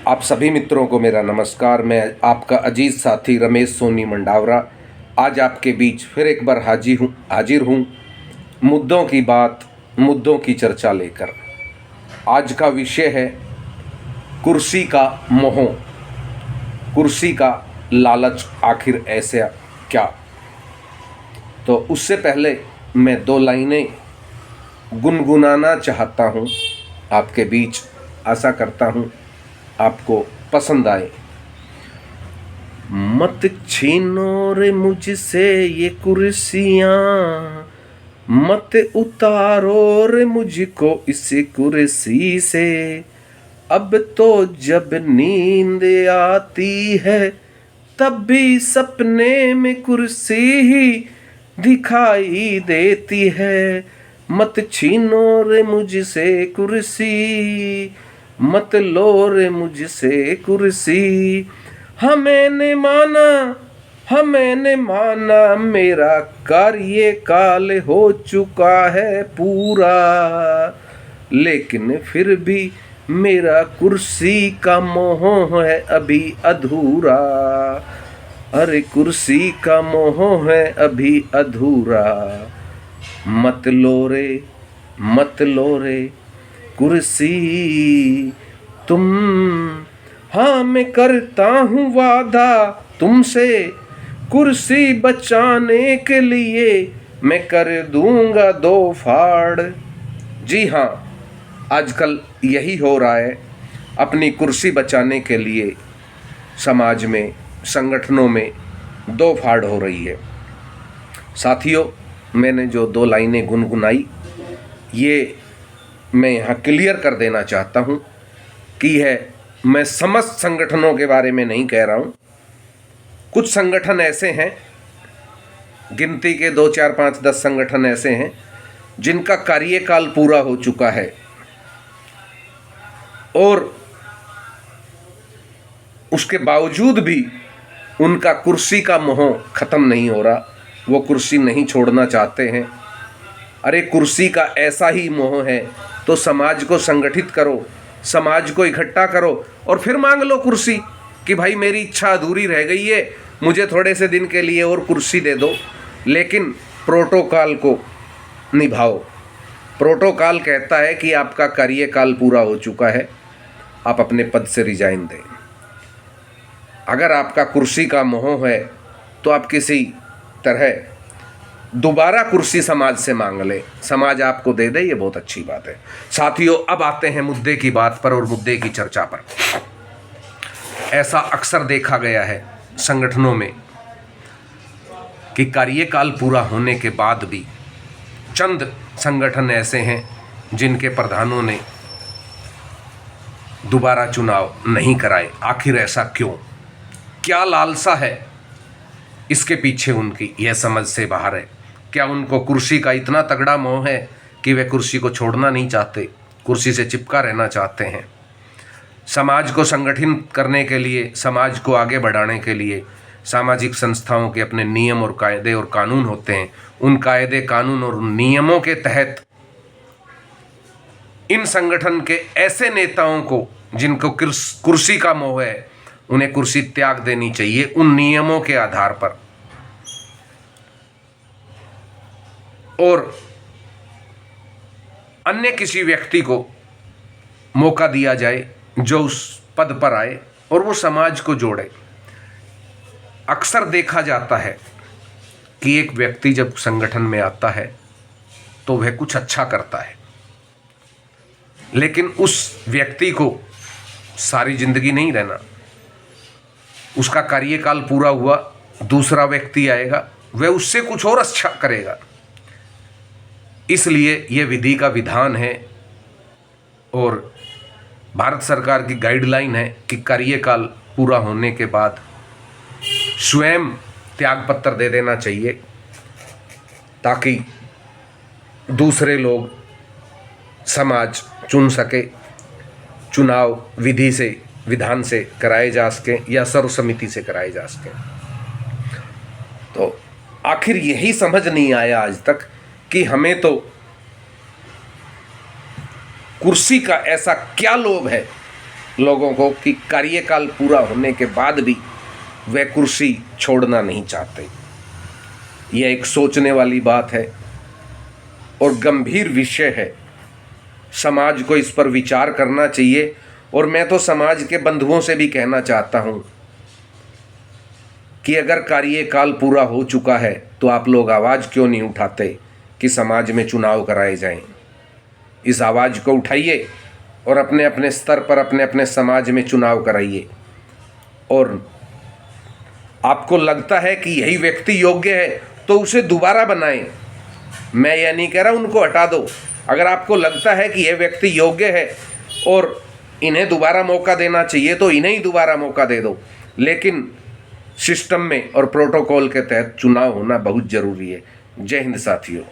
आप सभी मित्रों को मेरा नमस्कार। मैं आपका अजीज साथी रमेश सोनी मंडावरा आज आपके बीच फिर एक बार हाजिर हूँ मुद्दों की बात, मुद्दों की चर्चा लेकर। आज का विषय है कुर्सी का मोह, कुर्सी का लालच, आखिर ऐसा क्या। तो उससे पहले मैं दो लाइनें गुनगुनाना चाहता हूँ आपके बीच। आशा करता हूँ आपको पसंद आए। मत छीनो रे मुझसे ये कुर्सियाँ, मत उतारो रे मुझको इस कुर्सी से। अब तो जब नींद आती है तब भी सपने में कुर्सी ही दिखाई देती है। मत छीनो रे मुझसे कुर्सी, मत लो रे मुझसे कुर्सी। मैंने माना मेरा कार्यकाल हो चुका है पूरा, लेकिन फिर भी मेरा कुर्सी का मोह है अभी अधूरा। अरे कुर्सी का मोह है अभी अधूरा। मत लो रे कुर्सी तुम। हाँ मैं करता हूँ वादा तुमसे, कुर्सी बचाने के लिए मैं कर दूंगा 2 फाड़। जी हाँ, आजकल यही हो रहा है। अपनी कुर्सी बचाने के लिए समाज में, संगठनों में 2 फाड़ हो रही है। साथियों, मैंने जो 2 लाइनें गुनगुनाई, ये मैं यहाँ क्लियर कर देना चाहता हूँ कि मैं समस्त संगठनों के बारे में नहीं कह रहा हूँ। कुछ संगठन ऐसे हैं, गिनती के 2, 4, 5, 10 संगठन ऐसे हैं जिनका कार्यकाल पूरा हो चुका है और उसके बावजूद भी उनका कुर्सी का मोह खत्म नहीं हो रहा। वो कुर्सी नहीं छोड़ना चाहते हैं। अरे कुर्सी का ऐसा ही मोह है तो समाज को संगठित करो, समाज को इकट्ठा करो और फिर मांग लो कुर्सी कि भाई मेरी इच्छा अधूरी रह गई है, मुझे थोड़े से दिन के लिए और कुर्सी दे दो। लेकिन प्रोटोकॉल को निभाओ। प्रोटोकॉल कहता है कि आपका कार्यकाल पूरा हो चुका है, आप अपने पद से रिजाइन दें। अगर आपका कुर्सी का मोह है तो आप किसी तरह दोबारा कुर्सी समाज से मांग ले, समाज आपको दे दे, ये बहुत अच्छी बात है। साथियों, अब आते हैं मुद्दे की बात पर और मुद्दे की चर्चा पर। ऐसा अक्सर देखा गया है संगठनों में कि कार्यकाल पूरा होने के बाद भी चंद संगठन ऐसे हैं जिनके प्रधानों ने दोबारा चुनाव नहीं कराए। आखिर ऐसा क्यों? क्या लालसा है इसके पीछे उनकी? यह समझ से बाहर है। क्या उनको कुर्सी का इतना तगड़ा मोह है कि वे कुर्सी को छोड़ना नहीं चाहते, कुर्सी से चिपका रहना चाहते हैं? समाज को संगठित करने के लिए, समाज को आगे बढ़ाने के लिए सामाजिक संस्थाओं के अपने नियम और कायदे और कानून होते हैं। उन कायदे, कानून और नियमों के तहत इन संगठन के ऐसे नेताओं को जिनको कुर्सी का मोह है, उन्हें कुर्सी त्याग देनी चाहिए उन नियमों के आधार पर, और अन्य किसी व्यक्ति को मौका दिया जाए जो उस पद पर आए और वो समाज को जोड़े। अक्सर देखा जाता है कि एक व्यक्ति जब संगठन में आता है तो वह कुछ अच्छा करता है, लेकिन उस व्यक्ति को सारी जिंदगी नहीं रहना। उसका कार्यकाल पूरा हुआ, दूसरा व्यक्ति आएगा, वह उससे कुछ और अच्छा करेगा। इसलिए यह विधि का विधान है और भारत सरकार की गाइडलाइन है कि कार्यकाल पूरा होने के बाद स्वयं त्यागपत्र दे देना चाहिए, ताकि दूसरे लोग, समाज चुन सके। चुनाव विधि से, विधान से कराए जा सके या सर्वसम्मति से कराए जा सके। तो आखिर यही समझ नहीं आया आज तक कि हमें तो कुर्सी का ऐसा क्या लोभ है लोगों को कि कार्यकाल पूरा होने के बाद भी वह कुर्सी छोड़ना नहीं चाहते। यह एक सोचने वाली बात है और गंभीर विषय है। समाज को इस पर विचार करना चाहिए। और मैं तो समाज के बंधुओं से भी कहना चाहता हूं कि अगर कार्यकाल पूरा हो चुका है तो आप लोग आवाज़ क्यों नहीं उठाते कि समाज में चुनाव कराए जाएं। इस आवाज़ को उठाइए और अपने अपने स्तर पर अपने अपने समाज में चुनाव कराइए। और आपको लगता है कि यही व्यक्ति योग्य है तो उसे दोबारा बनाएं। मैं यह नहीं कह रहा उनको हटा दो। अगर आपको लगता है कि यह व्यक्ति योग्य है और इन्हें दोबारा मौका देना चाहिए तो इन्हें ही दोबारा मौका दे दो, लेकिन सिस्टम में और प्रोटोकॉल के तहत चुनाव होना बहुत ज़रूरी है। जय हिंद साथियों।